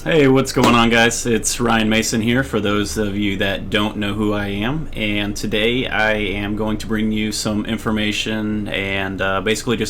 Hey, what's going on, guys? It's Ryan Mason here for those of you that don't know who I am. And today I am going to bring you some information and basically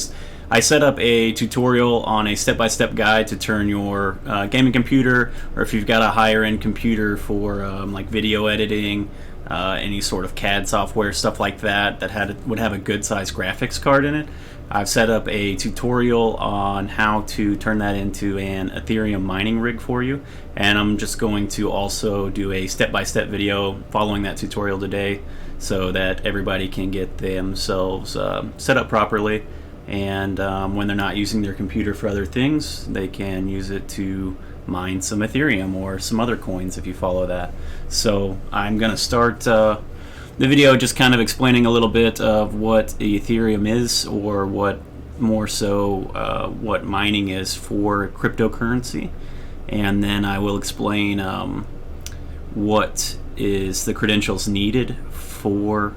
I set up a tutorial on a step-by-step guide to turn your gaming computer, or if you've got a higher-end computer for like video editing, any sort of CAD software, stuff like that, would have a good-sized graphics card in it. I've set up a tutorial on how to turn that into an Ethereum mining rig for you, and I'm just going to also do a step-by-step video following that tutorial today so that everybody can get themselves set up properly, and when they're not using their computer for other things, they can use it to mine some Ethereum or some other coins if you follow that. So I'm going to start the video just kind of explaining a little bit of what Ethereum is, or what more so what mining is for cryptocurrency, and then I will explain what is the credentials needed for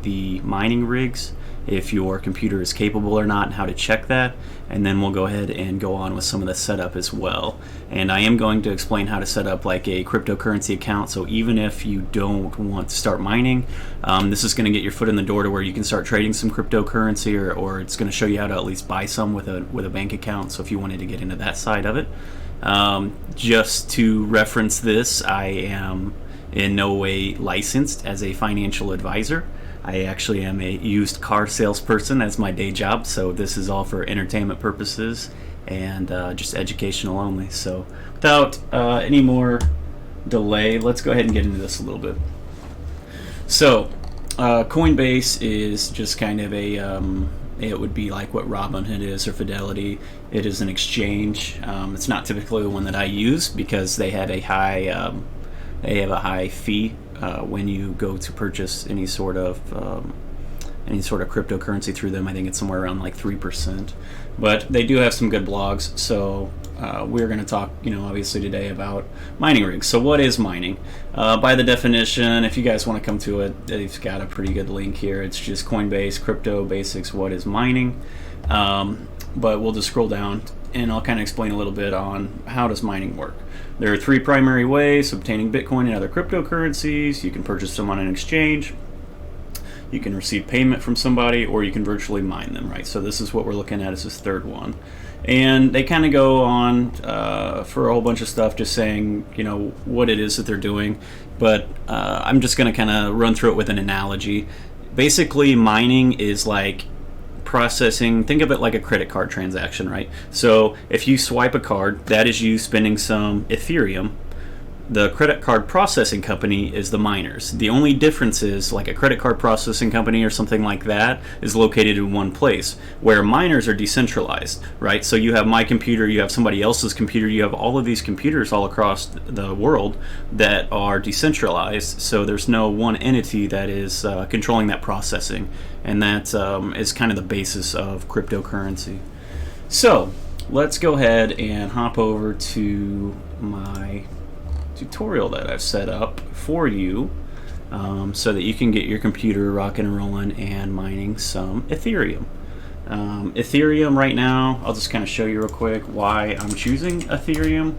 the mining rigs, if your computer is capable or not, and how to check that, and then we'll go ahead and go on with some of the setup as well. And I am going to explain how to set up like a cryptocurrency account, so even if you don't want to start mining, this is going to get your foot in the door to where you can start trading some cryptocurrency, or it's going to show you how to at least buy some with a bank account, so if you wanted to get into that side of it. Just to reference this, I am in no way licensed as a financial advisor. I actually am a used car salesperson as my day job, so this is all for entertainment purposes and just educational only. So without any more delay, let's go ahead and get into this a little bit. So Coinbase is just kind of it would be like what Robinhood is, or Fidelity. It is an exchange. It's not typically the one that I use because they have a high fee when you go to purchase any sort of cryptocurrency through them. I think it's somewhere around like 3%, but they do have some good blogs. So we're going to talk, obviously today about mining rigs. So what is mining? By the definition, if you guys want to come to it, they've got a pretty good link here. It's just Coinbase Crypto Basics. What is mining? But we'll just scroll down and I'll kind of explain a little bit on how does mining work. There are three primary ways: obtaining Bitcoin and other cryptocurrencies. You can purchase them on an exchange, you can receive payment from somebody, or you can virtually mine them, right? So this is what we're looking at, is this third one. And they kind of go on for a whole bunch of stuff, just saying, what it is that they're doing. But I'm just going to kind of run through it with an analogy. Basically, mining is like processing. Think of it like a credit card transaction, right? So if you swipe a card, that is you spending some Ethereum. The credit card processing company is the miners. The only difference is, like, a credit card processing company or something like that is located in one place, where miners are decentralized, right? So you have my computer, you have somebody else's computer, you have all of these computers all across the world that are decentralized, so there's no one entity that is controlling that processing, and that is kind of the basis of cryptocurrency. So let's go ahead and hop over to my tutorial that I've set up for you, so that you can get your computer rocking and rolling and mining some Ethereum. Ethereum right now, I'll just kind of show you real quick why I'm choosing Ethereum.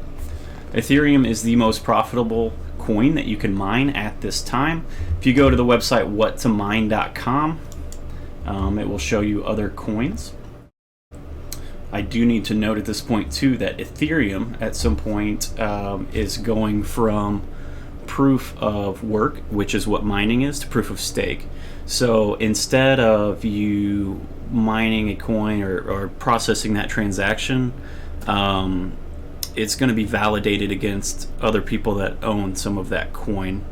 Ethereum is the most profitable coin that you can mine at this time. If you go to the website whattomine.com, it will show you other coins. I do need to note at this point too that Ethereum at some point is going from proof of work, which is what mining is, to proof of stake. So instead of you mining a coin or processing that transaction, it's going to be validated against other people that own some of that coin.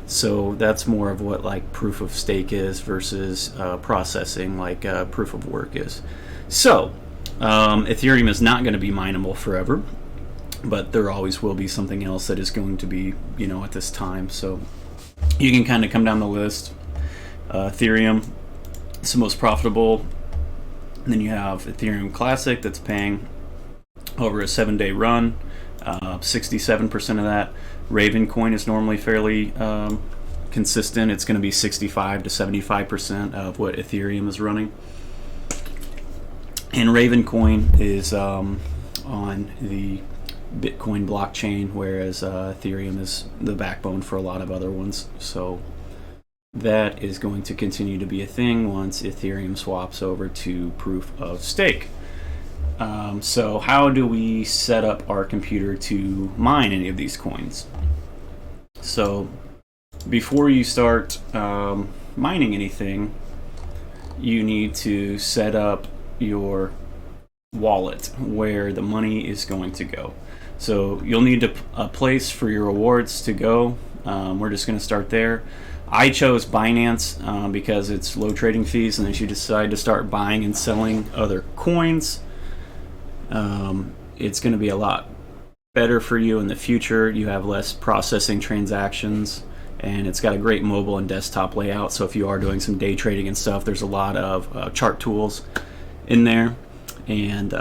So that's more of what like proof of stake is versus processing like proof of work is. So Ethereum is not going to be mineable forever, but there always will be something else that is going to be, at this time. So you can kind of come down the list. Ethereum is the most profitable. And then you have Ethereum Classic that's paying over a 7-day run, 67% of that. Raven coin is normally fairly consistent. It's going to be 65 to 75% of what Ethereum is running. And Raven coin is on the Bitcoin blockchain, whereas Ethereum is the backbone for a lot of other ones. So that is going to continue to be a thing once Ethereum swaps over to proof of stake. So how do we set up our computer to mine any of these coins? So before you start mining anything, you need to set up your wallet where the money is going to go. So you'll need a place for your rewards to go. We're just going to start there. I chose Binance because it's low trading fees, and if you decide to start buying and selling other coins, it's going to be a lot better for you in the future. You have less processing transactions, and it's got a great mobile and desktop layout. So if you are doing some day trading and stuff, there's a lot of chart tools in there. And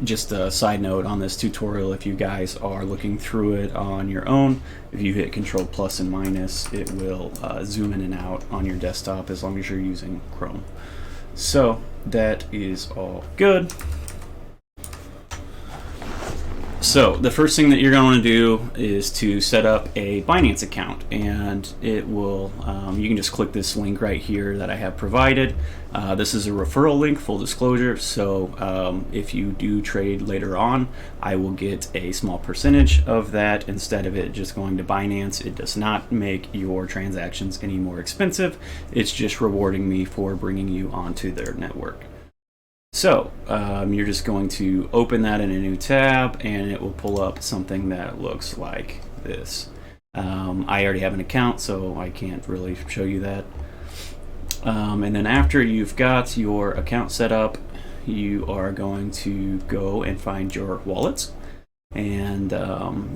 just a side note on this tutorial, if you guys are looking through it on your own, if you hit Control plus and minus, it will zoom in and out on your desktop as long as you're using Chrome. So that is all good. So the first thing that you're going to do is to set up a Binance account, and it will, you can just click this link right here that I have provided. This is a referral link, full disclosure, so if you do trade later on, I will get a small percentage of that instead of it just going to Binance. It does not make your transactions any more expensive. It's just rewarding me for bringing you onto their network. So you're just going to open that in a new tab, and it will pull up something that looks like this. I already have an account, so I can't really show you that. And then after you've got your account set up, you are going to go and find your wallets, and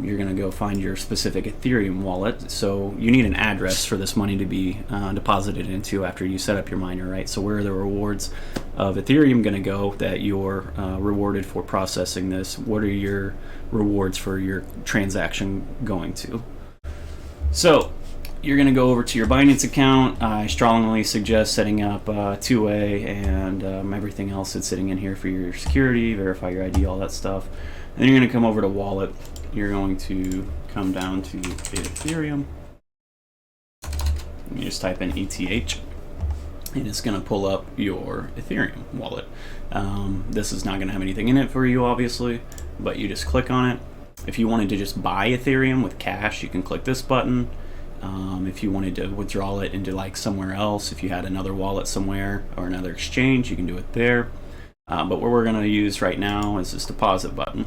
you're going to go find your specific Ethereum wallet. So you need an address for this money to be deposited into after you set up your miner, right? So where are the rewards of Ethereum going to go that you're rewarded for processing this? What are your rewards for your transaction going to? So you're going to go over to your Binance account. I strongly suggest setting up two-way and everything else that's sitting in here for your security, verify your ID, all that stuff. And then you're going to come over to wallet. You're going to come down to Ethereum. You just type in ETH, and it's going to pull up your Ethereum wallet. This is not going to have anything in it for you, obviously, but you just click on it. If you wanted to just buy Ethereum with cash, you can click this button. If you wanted to withdraw it into like somewhere else, if you had another wallet somewhere or another exchange, you can do it there. But what we're going to use right now is this deposit button.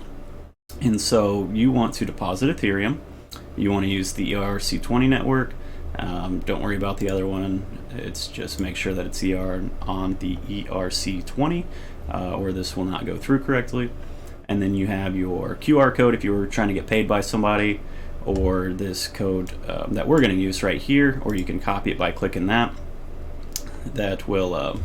And so you want to deposit Ethereum. You want to use the ERC20 network. Don't worry about the other one. It's just make sure that it's on the ERC20 or this will not go through correctly. And then you have your QR code if you were trying to get paid by somebody, or this code that we're going to use right here, or you can copy it by clicking that. That will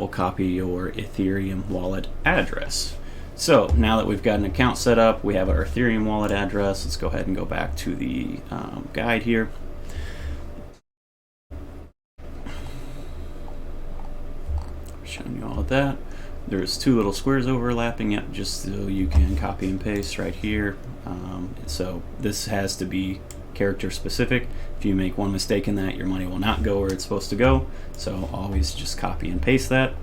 copy your Ethereum wallet address. So now that we've got an account set up, we have our Ethereum wallet address. Let's go ahead and go back to the guide here. Showing you all of that. There's two little squares overlapping it just so you can copy and paste right here. So this has to be character specific. If you make one mistake in that, your money will not go where it's supposed to go. So always just copy and paste that.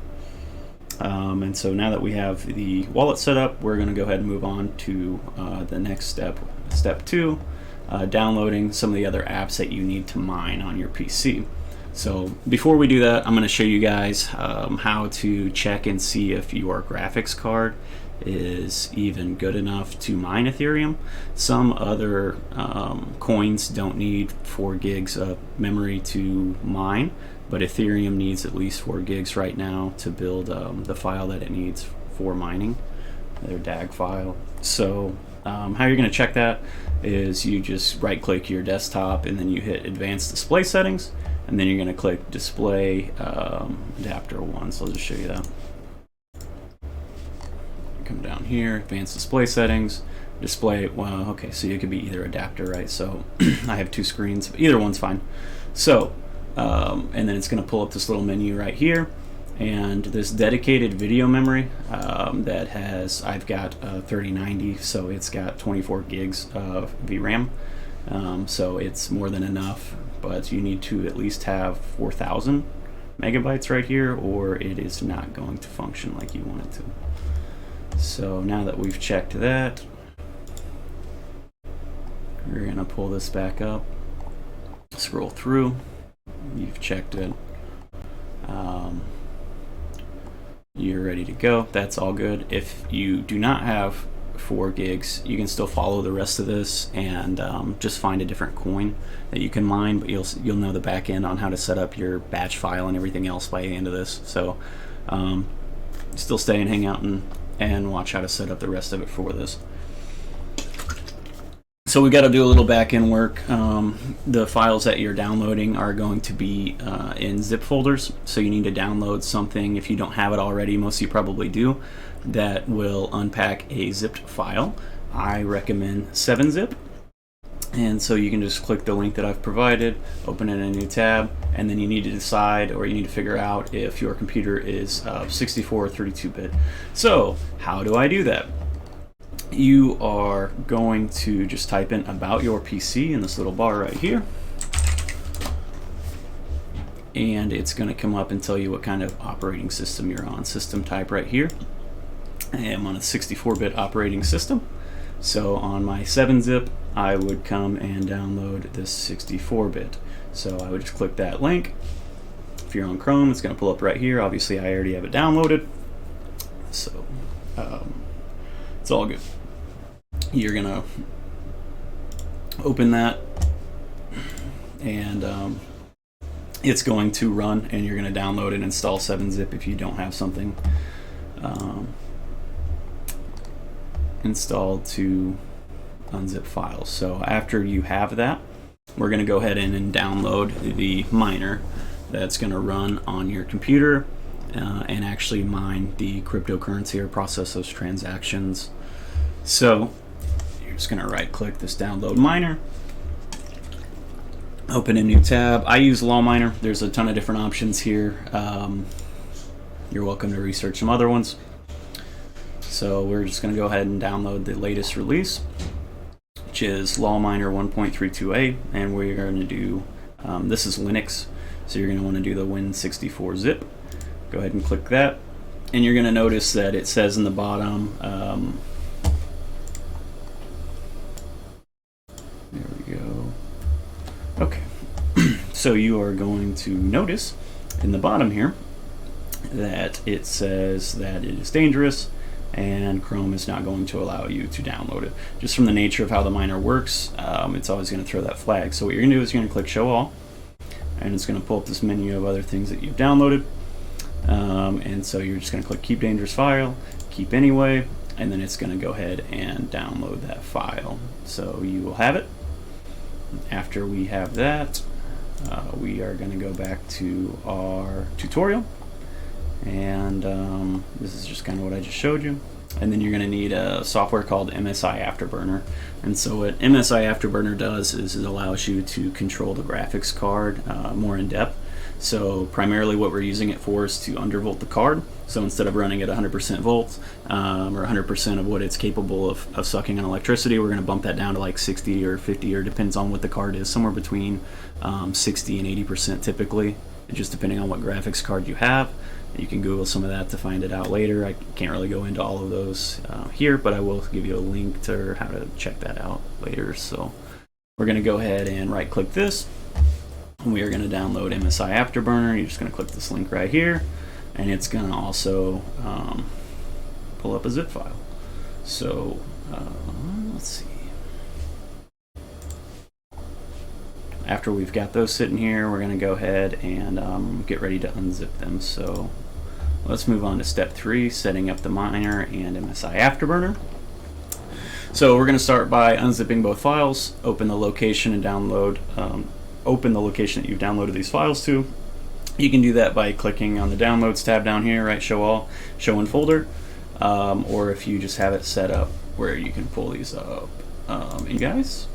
And so now that we have the wallet set up, we're going to go ahead and move on to the next step, step 2, downloading some of the other apps that you need to mine on your PC. So before we do that, I'm going to show you guys how to check and see if your graphics card is even good enough to mine Ethereum. Some other coins don't need 4 gigs of memory to mine, but Ethereum needs at least 4 gigs right now to build the file that it needs for mining, their DAG file. So how you're going to check that is you just right click your desktop and then you hit advanced display settings, and then you're going to click display adapter 1. So I'll just show you that. Come down here, advanced display settings, display, well, okay, so it could be either adapter, right? So I have 2 screens, but either one's fine. So, and then it's going to pull up this little menu right here, And this dedicated video memory that has, I've got 3090, so it's got 24 gigs of VRAM. So it's more than enough, but you need to at least have 4,000 megabytes right here, or it is not going to function like you want it to. So now that we've checked that, we're gonna pull this back up, scroll through. You've checked it. You're ready to go. That's all good. If you do not have 4 gigs, you can still follow the rest of this and just find a different coin that you can mine, but you'll know the back end on how to set up your batch file and everything else by the end of this. So still stay and hang out and watch how to set up the rest of it for this. So we got to do a little back-end work. The files that you're downloading are going to be in zip folders, so you need to download something, if you don't have it already, most of you probably do, that will unpack a zipped file. I recommend 7-zip, and so you can just click the link that I've provided, open it in a new tab, and then you need to decide, or you need to figure out if your computer is 64 or 32-bit. So how do I do that? You are going to just type in about your PC in this little bar right here, and it's going to come up and tell you what kind of operating system you're on. System type right here. I am on a 64-bit operating system, so on my 7-zip I would come and download this 64-bit. So I would just click that link. If you're on Chrome, it's going to pull up right here. Obviously I already have it downloaded, so it's all good. You're gonna open that, and it's going to run, and you're gonna download and install 7-zip if you don't have something installed to unzip files. So after you have that, we're gonna go ahead and download the miner that's gonna run on your computer and actually mine the cryptocurrency or process those transactions. So you're just going to right click this download miner, open a new tab. I use LawMiner. There's a ton of different options here. You're welcome to research some other ones. So we're just going to go ahead and download the latest release, which is LawMiner 1.32a, and we're going to do, this is Linux, so you're going to want to do the Win64 zip. Go ahead and click that, and you're going to notice that it says in the bottom, there we go. Okay, so you are going to notice in the bottom here that it says that it is dangerous and Chrome is not going to allow you to download it. Just from the nature of how the miner works, it's always going to throw that flag. So what you're going to do is you're going to click Show All, and it's going to pull up this menu of other things that you've downloaded. And so you're just going to click Keep Dangerous File, Keep Anyway, and then it's going to go ahead and download that file. So you will have it. After we have that, we are going to go back to our tutorial, and this is just kind of what I just showed you. And then you're going to need a software called Msi Afterburner. And so what Msi Afterburner does is it allows you to control the graphics card more in depth. So primarily what we're using it for is to undervolt the card. So instead of running at 100% volts or 100% of what it's capable of sucking on electricity, we're going to bump that down to like 60 or 50, or depends on what the card is, somewhere between 60 and 80% typically, just depending on what graphics card you have. You can Google some of that to find it out later. I can't really go into all of those here, but I will give you a link to how to check that out later. So we're going to go ahead and right click this. We are going to download Msi Afterburner. You're just going to click this link right here, and it's going to also pull up a zip file. So let's see. After we've got those sitting here, we're going to go ahead and get ready to unzip them. So let's move on to step 3, setting up the miner and Msi Afterburner. So we're going to start by unzipping both files, open the location and download, open the location that you've downloaded these files to. You can do that by clicking on the Downloads tab down here, right? Show All, Show in Folder, or if you just have it set up where you can pull these up. And guys,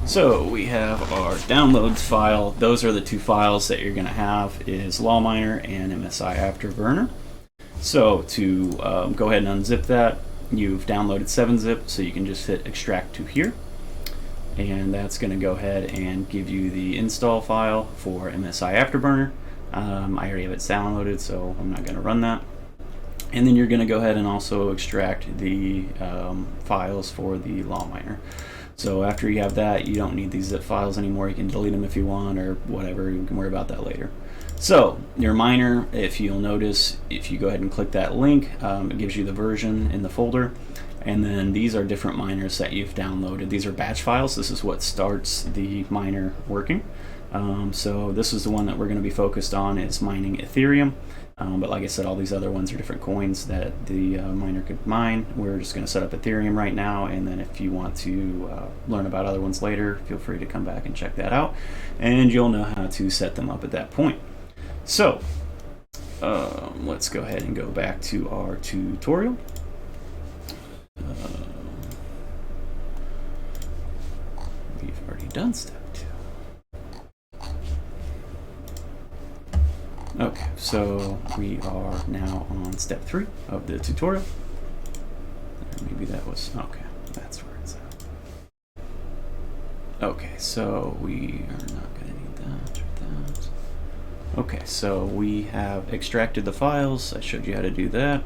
So we have our downloads file. Those are the two files that you're going to have, is LawMiner and Msi Afterburner. So to go ahead and unzip that, you've downloaded 7-zip, so you can just hit extract to here. And that's going to go ahead and give you the install file for Msi Afterburner. I already have it downloaded, so I'm not going to run that. And then you're going to go ahead and also extract the files for the LawMiner. So after you have that, you don't need these zip files anymore. You can delete them if you want or whatever. You can worry about that later. So your miner, if you'll notice, if you go ahead and click that link, it gives you the version in the folder. And then these are different miners that you've downloaded. These are batch files. This is what starts the miner working. So this is the one that we're going to be focused on, is mining Ethereum. But like I said, all these other ones are different coins that the miner could mine. We're just going to set up Ethereum right now, and then if you want to learn about other ones later, feel free to come back and check that out, and you'll know how to set them up at that point. So let's go ahead and go back to our tutorial. We've already done step 2. Okay, so we are now on step 3 of the tutorial. Maybe that was, okay, that's where it's at. Okay, so we are not going to need that or that. Okay, so we have extracted the files. I showed you how to do that.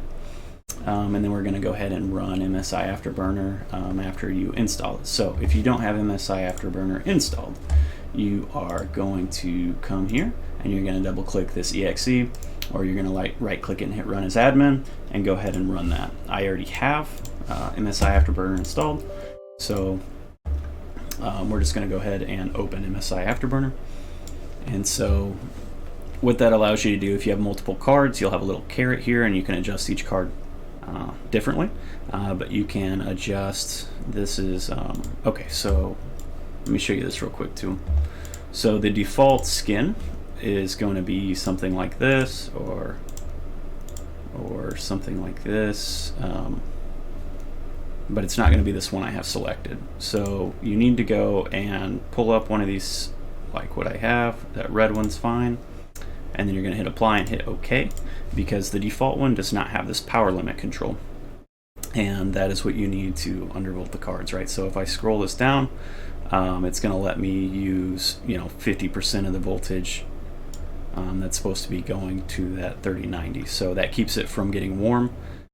And then we're going to go ahead and run Msi Afterburner after you install it. So if you don't have Msi Afterburner installed, you are going to come here and you're going to double click this exe, or you're going to right click it and hit run as admin and go ahead and run that. I already have Msi Afterburner installed, so we're just going to go ahead and open Msi Afterburner. And so what that allows you to do, if you have multiple cards, you'll have a little caret here and you can adjust each card differently, but you can adjust, this is, okay, so let me show you this real quick too. So the default skin is going to be something like this, or something like this, but it's not going to be this one I have selected. So you need to go and pull up one of these, like what I have. That red one's fine, and then you're going to hit apply and hit OK, because the default one does not have this power limit control, and that is what you need to undervolt the cards, right? So if I scroll this down, it's going to let me use 50% of the voltage that's supposed to be going to that 3090. So that keeps it from getting warm,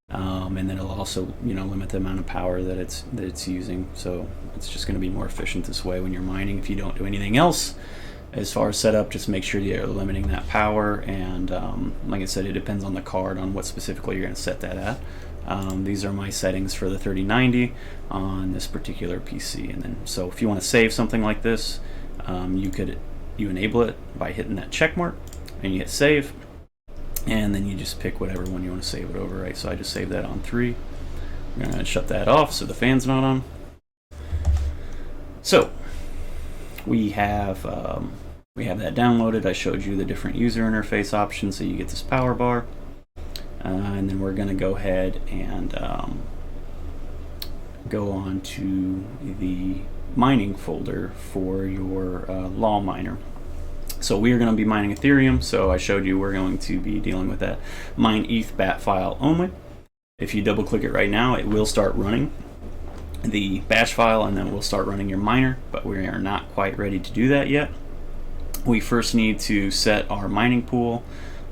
and then it'll also limit the amount of power that it's using. So it's just going to be more efficient this way when you're mining. If you don't do anything else as far as setup, just make sure you're limiting that power, and like I said, it depends on the card on what specifically you're going to set that at. These are my settings for the 3090 on this particular PC. And then so if you want to save something like this, you enable it by hitting that check mark and you hit save, and then you just pick whatever one you want to save it over, right? So I just saved that on 3. I'm going to shut that off so the fan's not on. So we have that downloaded. I showed you the different user interface options, so you get this power bar, and then we're going to go ahead and go on to the mining folder for your LawMiner. So we are going to be mining Ethereum, so I showed you we're going to be dealing with that mine ETH bat file only. If you double click it right now, it will start running the bash file, and then we'll start running your miner, but we are not quite ready to do that yet. We first need to set our mining pool,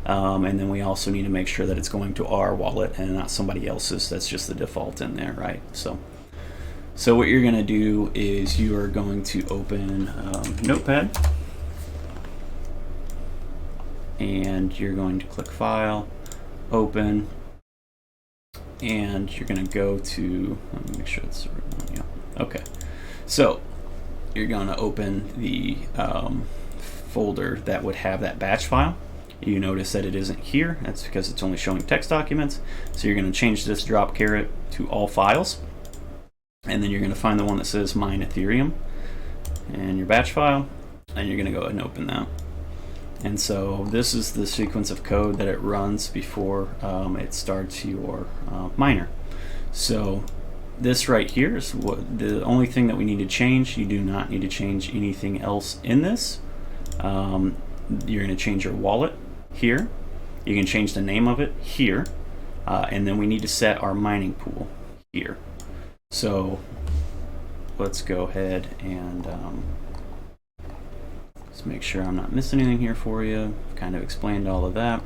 and then we also need to make sure that it's going to our wallet and not somebody else's. That's just the default in there, right? So what you're going to do is you are going to open Notepad, and you're going to click File, Open, and you're going to go to, let me make sure it's the right one. Yeah. Okay. So you're going to open the folder that would have that batch file. You notice that it isn't here. That's because it's only showing text documents. So you're going to change this drop caret to all files, and then you're going to find the one that says mine Ethereum and your batch file, and you're going to go ahead and open that. And so this is the sequence of code that it runs before it starts your miner. So this right here is what the only thing that we need to change. You do not need to change anything else in this. You're going to change your wallet here. You can change the name of it here. And then we need to set our mining pool here. So let's go ahead and let's make sure I'm not missing anything here for you. I've kind of explained all of that.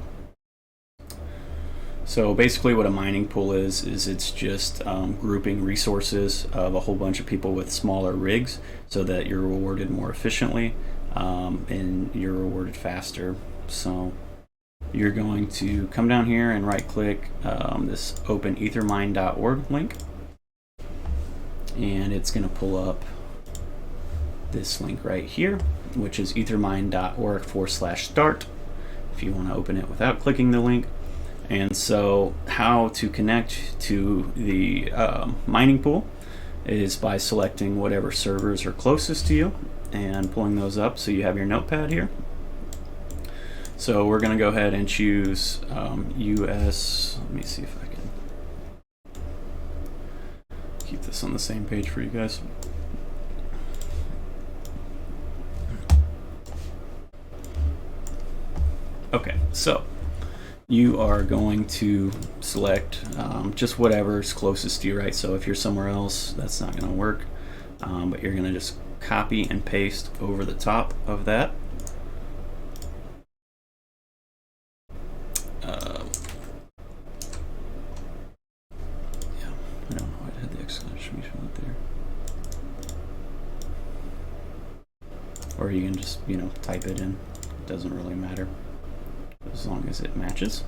So basically what a mining pool is it's just grouping resources of a whole bunch of people with smaller rigs so that you're rewarded more efficiently and you're rewarded faster. So you're going to come down here and right click this open ethermine.org link, and it's going to pull up this link right here, which is ethermine.org/start if you want to open it without clicking the link. And so how to connect to the mining pool is by selecting whatever servers are closest to you and pulling those up so you have your notepad here. So we're going to go ahead and choose US. Let me see if I can keep this on the same page for you guys. Okay, so you are going to select just whatever's closest to you, right? So if you're somewhere else, that's not going to work, but you're going to just copy and paste over the top of that. Yeah, I don't know why I had the exclamation point there. Or you can just, type it in. It doesn't really matter, as long as it matches.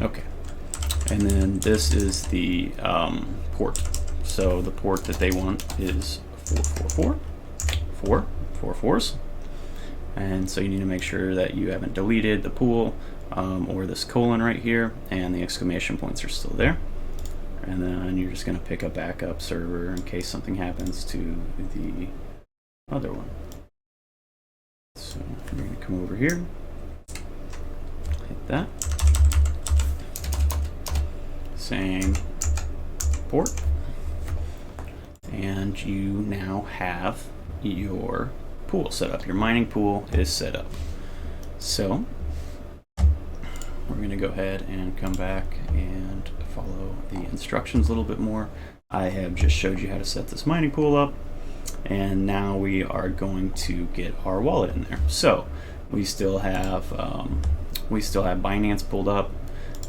Okay, and then this is the port. So the port that they want is 444, 4 fours. And so you need to make sure that you haven't deleted the pool or this colon right here, and the exclamation points are still there. And then you're just going to pick a backup server in case something happens to the other one. So we're going to come over here, hit that, same port, and you now have your pool set up. Your mining pool is set up. So we're going to go ahead and come back and follow the instructions a little bit more. I have just showed you how to set this mining pool up, and now we are going to get our wallet in there. So we still have Binance pulled up.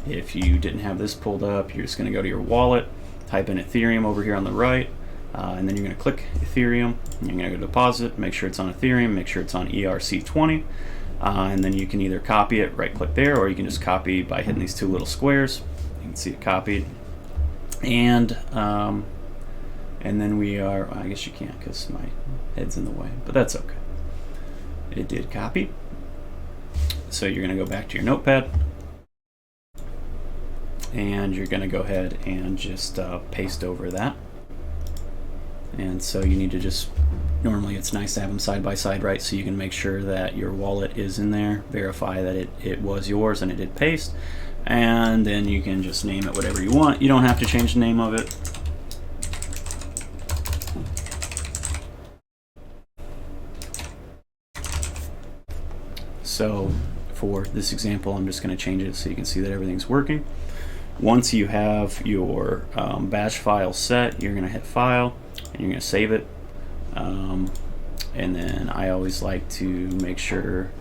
If you didn't have this pulled up, you're just going to go to your wallet, type in Ethereum over here on the right, and then you're going to click Ethereum. You're going to go deposit, make sure it's on Ethereum, make sure it's on ERC20. And then you can either copy it, right click there, or you can just copy by hitting these two little squares. You can see it copied. And then we are, I guess you can't because my head's in the way, but that's okay. It did copy. So you're going to go back to your notepad, and you're going to go ahead and just paste over that. And so you need to just, normally it's nice to have them side by side, right? So you can make sure that your wallet is in there, verify that it was yours and it did paste, and then you can just name it whatever you want. You don't have to change the name of it. So for this example, I'm just going to change it so you can see that everything's working. Once you have your batch file set, you're going to hit File, and you're going to save it. And then I always like to make sure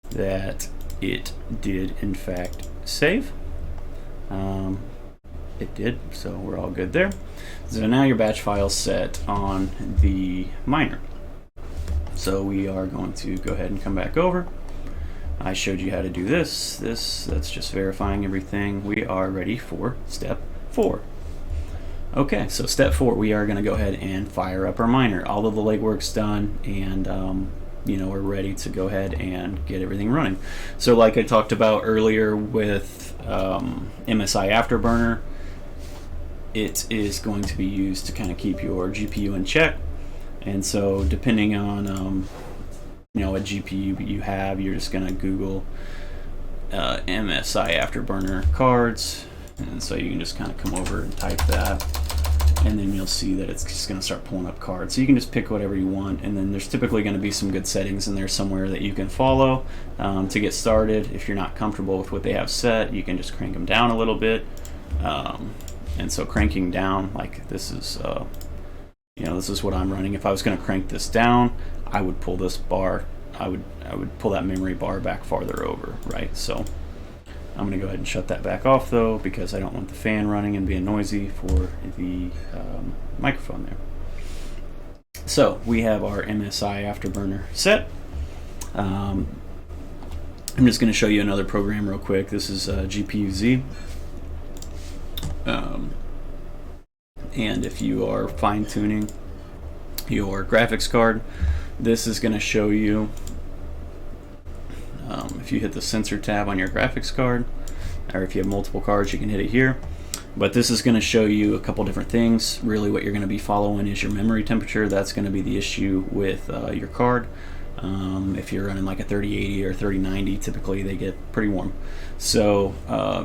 that it did in fact save. It did, so we're all good there. So now your batch file's set on the miner. So we are going to go ahead and come back over. I showed you how to do this. That's just verifying everything. We are ready for step 4. Okay, so step 4, we are going to go ahead and fire up our miner. All of the legwork's done, and we're ready to go ahead and get everything running. So like I talked about earlier with Msi Afterburner, it is going to be used to kind of keep your GPU in check. And so depending on what GPU you have. You're just going to Google Msi Afterburner cards, and so you can just kind of come over and type that, and then you'll see that it's just going to start pulling up cards. So you can just pick whatever you want, and then there's typically going to be some good settings in there somewhere that you can follow to get started. If you're not comfortable with what they have set, you can just crank them down a little bit. And so cranking down, like this is, this is what I'm running. If I was going to crank this down, I would pull this bar. I would pull that memory bar back farther over, right? So I'm going to go ahead and shut that back off though, because I don't want the fan running and being noisy for the microphone there. So we have our MSI Afterburner set. I'm just going to show you another program real quick. This is Gpuz. And if you are fine-tuning your graphics card, this is going to show you, if you hit the sensor tab on your graphics card, or if you have multiple cards, you can hit it here. But this is going to show you a couple different things. Really what you're going to be following is your memory temperature. That's going to be the issue with your card. If you're running like a 3080 or 3090, typically they get pretty warm. So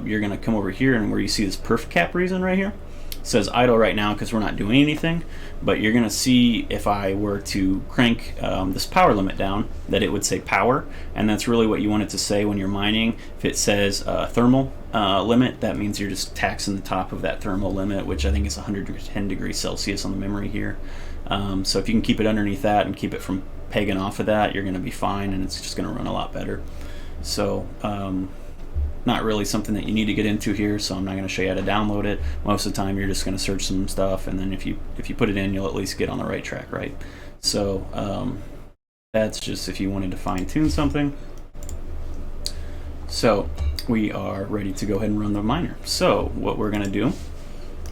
you're going to come over here, and where you see this perf cap reason right here, it says idle right now because we're not doing anything, but you're going to see if I were to crank this power limit down, that it would say power, and that's really what you want it to say when you're mining. If it says thermal limit, that means you're just taxing the top of that thermal limit, which I think is 110 degrees Celsius on the memory here. So if you can keep it underneath that and keep it from pegging off of that, you're going to be fine, and it's just going to run a lot better. So not really something that you need to get into here, so I'm not going to show you how to download it. Most of the time you're just going to search some stuff, and then if you put it in, you'll at least get on the right track, right? So that's just if you wanted to fine-tune something. So we are ready to go ahead and run the miner. So what we're going to do,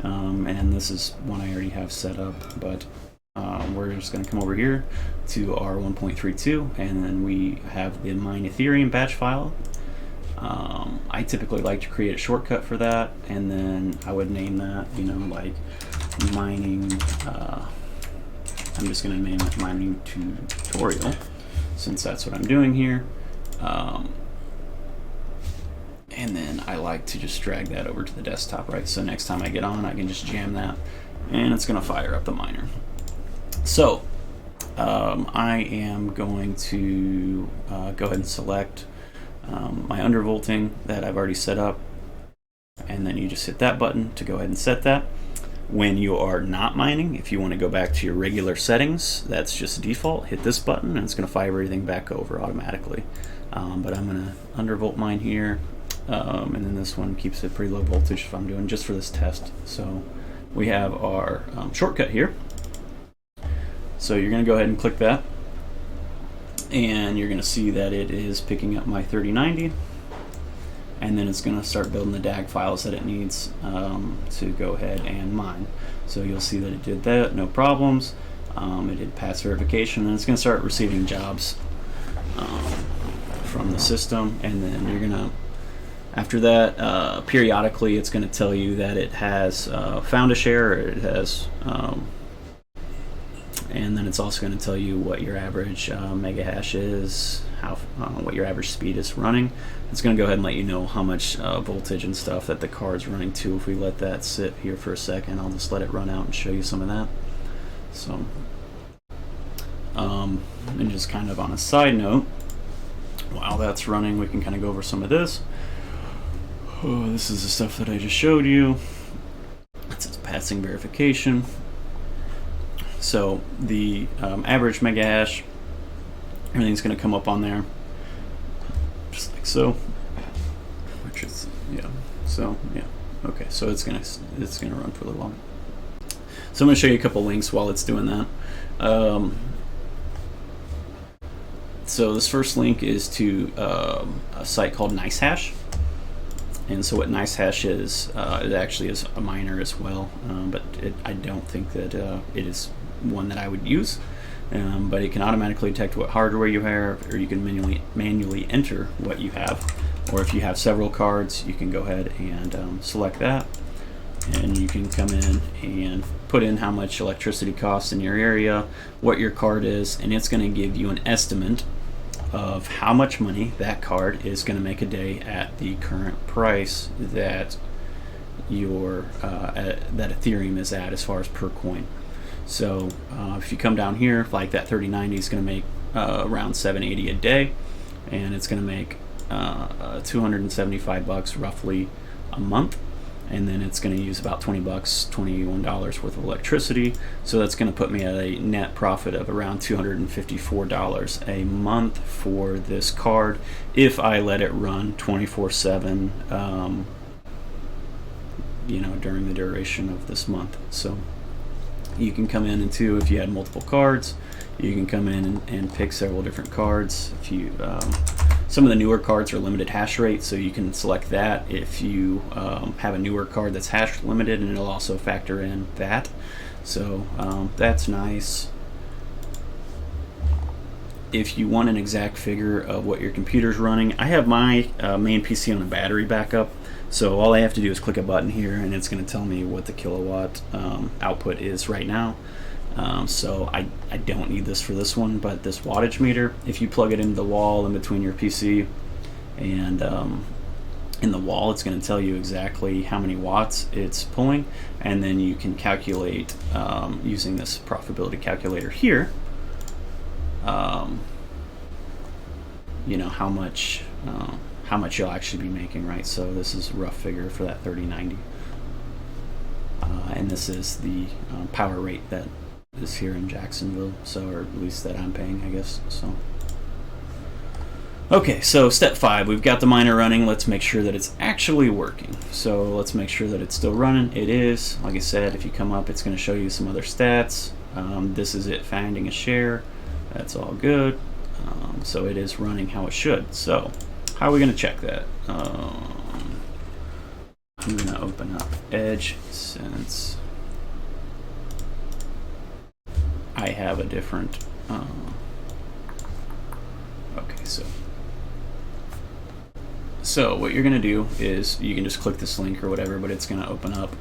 and this is one I already have set up, but we're just going to come over here to our 1.32, and then we have the mine Ethereum batch file. I typically like to create a shortcut for that, and then I would name that, like mining, I'm just going to name it mining tutorial, since that's what I'm doing here. And then I like to just drag that over to the desktop, right? So next time I get on, I can just jam that, and it's going to fire up the miner. So I am going to go ahead and select my undervolting that I've already set up, and then you just hit that button to go ahead and set that. When you are not mining, if you want to go back to your regular settings, that's just default. Hit this button and it's going to fire everything back over automatically. But I'm going to undervolt mine here, and then this one keeps it pretty low voltage if I'm doing just for this test. So we have our shortcut here. So you're going to go ahead and click that, and you're going to see that it is picking up my 3090, and then it's going to start building the DAG files that it needs to go ahead and mine. So you'll see that it did that, no problems. It did pass verification, and it's going to start receiving jobs from the system, and then you're going to, after that, periodically it's going to tell you that it has found a share, or it has and then it's also going to tell you what your average mega hash is, what your average speed is running. It's going to go ahead and let you know how much voltage and stuff that the card's running to. If we let that sit here for a second, I'll just let it run out and show you some of that. So, and just kind of on a side note, while that's running, we can kind of go over some of this. Oh, this is the stuff that I just showed you. It says passing verification. So the average mega hash, everything's going to come up on there, just like so. Which is okay. So it's gonna run for a little while. So I'm going to show you a couple links while it's doing that. So this first link is to a site called NiceHash. And so what NiceHash is, it actually is a miner as well, but I don't think that it is one that I would use. But it can automatically detect what hardware you have, or you can manually enter what you have. Or if you have several cards, you can go ahead and select that, and you can come in and put in how much electricity costs in your area, what your card is, and it's going to give you an estimate of how much money that card is going to make a day at the current price that that Ethereum is at as far as per coin. So if you come down here, like that 3090 is going to make around 780 a day, and it's going to make 275 bucks roughly a month, and then it's going to use about 20 bucks, $21 worth of electricity. So that's going to put me at a net profit of around $254 a month for this card if I let it run 24/7 during the duration of this month. So you can come in and too, if you had multiple cards, you can come in and pick several different cards. If you some of the newer cards are limited hash rate, so you can select that if you have a newer card that's hash limited, and it'll also factor in that. So that's nice. If you want an exact figure of what your computer's running, I have my main PC on a battery backup, so all I have to do is click a button here and it's going to tell me what the kilowatt output is right now. So I don't need this for this one, but this wattage meter, if you plug it into the wall in between your PC and in the wall, it's going to tell you exactly how many watts it's pulling, and then you can calculate using this profitability calculator here, how much you'll actually be making, right? So this is a rough figure for that 3090, and this is the power rate that is here in Jacksonville, so, or at least that I'm paying, I guess. So okay, so step 5, we've got the miner running. Let's make sure that it's actually working. So let's make sure that it's still running. It is. Like I said, if you come up, it's going to show you some other stats. This is it finding a share. That's all good. So it is running how it should. So how are we going to check that? I'm going to open up Edge since I have a different okay, so what you're gonna do is you can just click this link or whatever, but it's gonna open up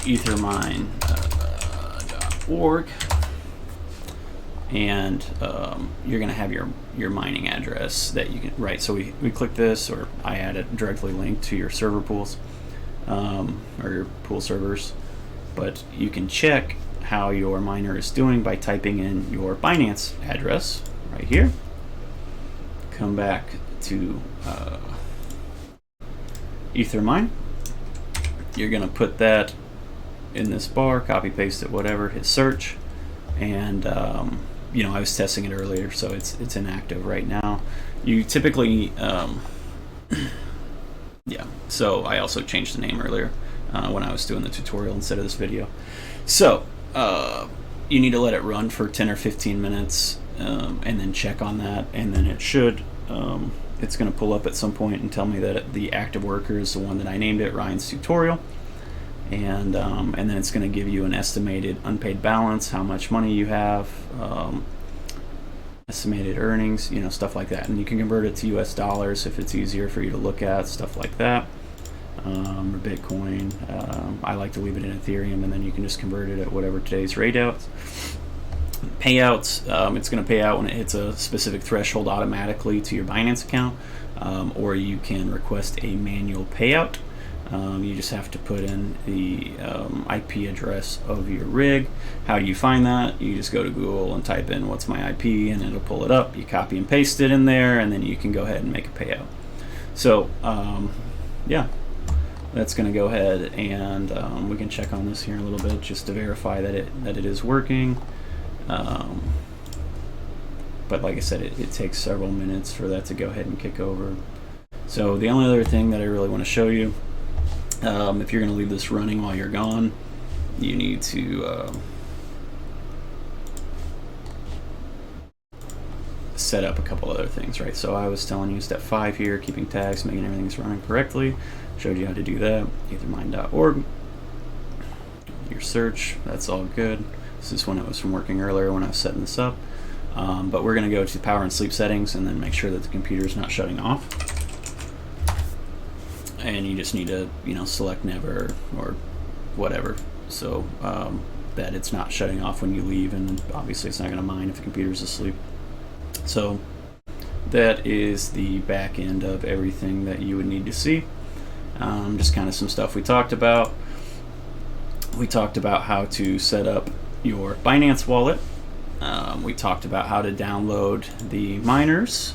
ethermine.org, and you're gonna have your mining address that you can write. So we click this, or I add it directly linked to your server pools or your pool servers, but you can check how your miner is doing by typing in your Binance address right here. Come back to Ethermine. You're gonna put that in this bar, copy paste it, whatever, hit search, and I was testing it earlier, so it's inactive right now. You typically yeah, so I also changed the name earlier when I was doing the tutorial instead of this video. So you need to let it run for 10 or 15 minutes and then check on that, and then it should it's going to pull up at some point and tell me that the active worker is the one that I named it, Ryan's tutorial, and then it's going to give you an estimated unpaid balance, how much money you have, estimated earnings, stuff like that, and you can convert it to US dollars if it's easier for you to look at, stuff like that. Or Bitcoin. I like to leave it in Ethereum, and then you can just convert it at whatever today's rate out. Payouts, it's going to pay out when it hits a specific threshold automatically to your Binance account, or you can request a manual payout. You just have to put in the IP address of your rig. How do you find that? You just go to Google and type in what's my IP, and it'll pull it up. You copy and paste it in there, and then you can go ahead and make a payout. So yeah, that's going to go ahead, and we can check on this here in a little bit just to verify that it is working. But like I said, it takes several minutes for that to go ahead and kick over. So the only other thing that I really want to show you, if you're going to leave this running while you're gone, you need to set up a couple other things, right? So I was telling you step 5 here, keeping tags, making everything's running correctly. Showed you how to do that. Ethermine.org. Your search, that's all good. This is when it was from working earlier when I was setting this up. But we're going to go to power and sleep settings and then make sure that the computer is not shutting off. And you just need to, select never or whatever, so that it's not shutting off when you leave, and obviously it's not going to mine if the computer's asleep. So that is the back end of everything that you would need to see. Just kind of some stuff we talked about. We talked about how to set up your Binance wallet. We talked about how to download the miners.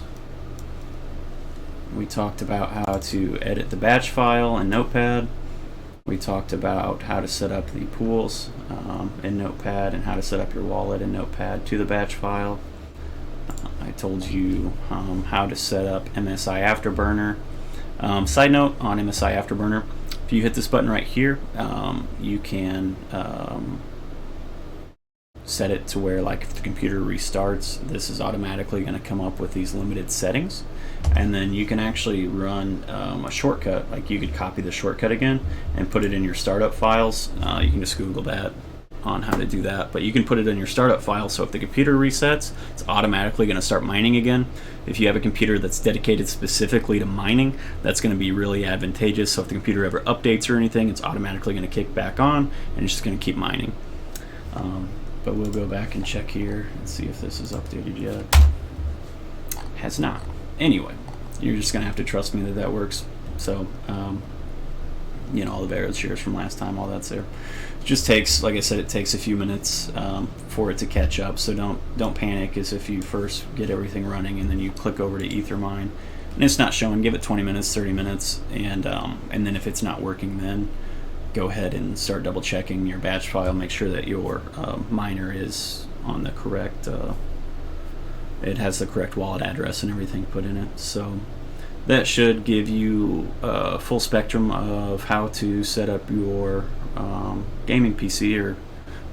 We talked about how to edit the batch file in Notepad. We talked about how to set up the pools in Notepad and how to set up your wallet in Notepad to the batch file. I told you how to set up Msi Afterburner. Side note on Msi Afterburner, if you hit this button right here, you can set it to where, like, if the computer restarts, this is automatically going to come up with these limited settings, and then you can actually run a shortcut. Like, you could copy the shortcut again and put it in your startup files. You can just Google that on how to do that, but you can put it in your startup file, so if the computer resets, it's automatically going to start mining again. If you have a computer that's dedicated specifically to mining, that's going to be really advantageous. So if the computer ever updates or anything, it's automatically going to kick back on and it's just going to keep mining. But we'll go back and check here and see if this is updated yet. Has not. Anyway, you're just going to have to trust me that that works. So, you know, all the Veros shares from last time, all that's there. It just takes, like I said, it takes a few minutes for it to catch up. So don't panic as if you first get everything running and then you click over to Ethermine and it's not showing. Give it 20 minutes, 30 minutes, and then if it's not working, then go ahead and start double checking your batch file. Make sure that your miner is on the correct, it has the correct wallet address and everything put in it. So that should give you a full spectrum of how to set up your gaming PC or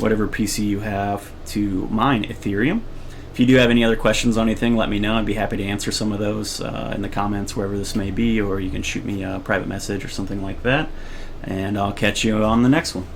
whatever PC you have to mine Ethereum. If you do have any other questions on anything, let me know. I'd be happy to answer some of those in the comments, wherever this may be, or you can shoot me a private message or something like that. And I'll catch you on the next one.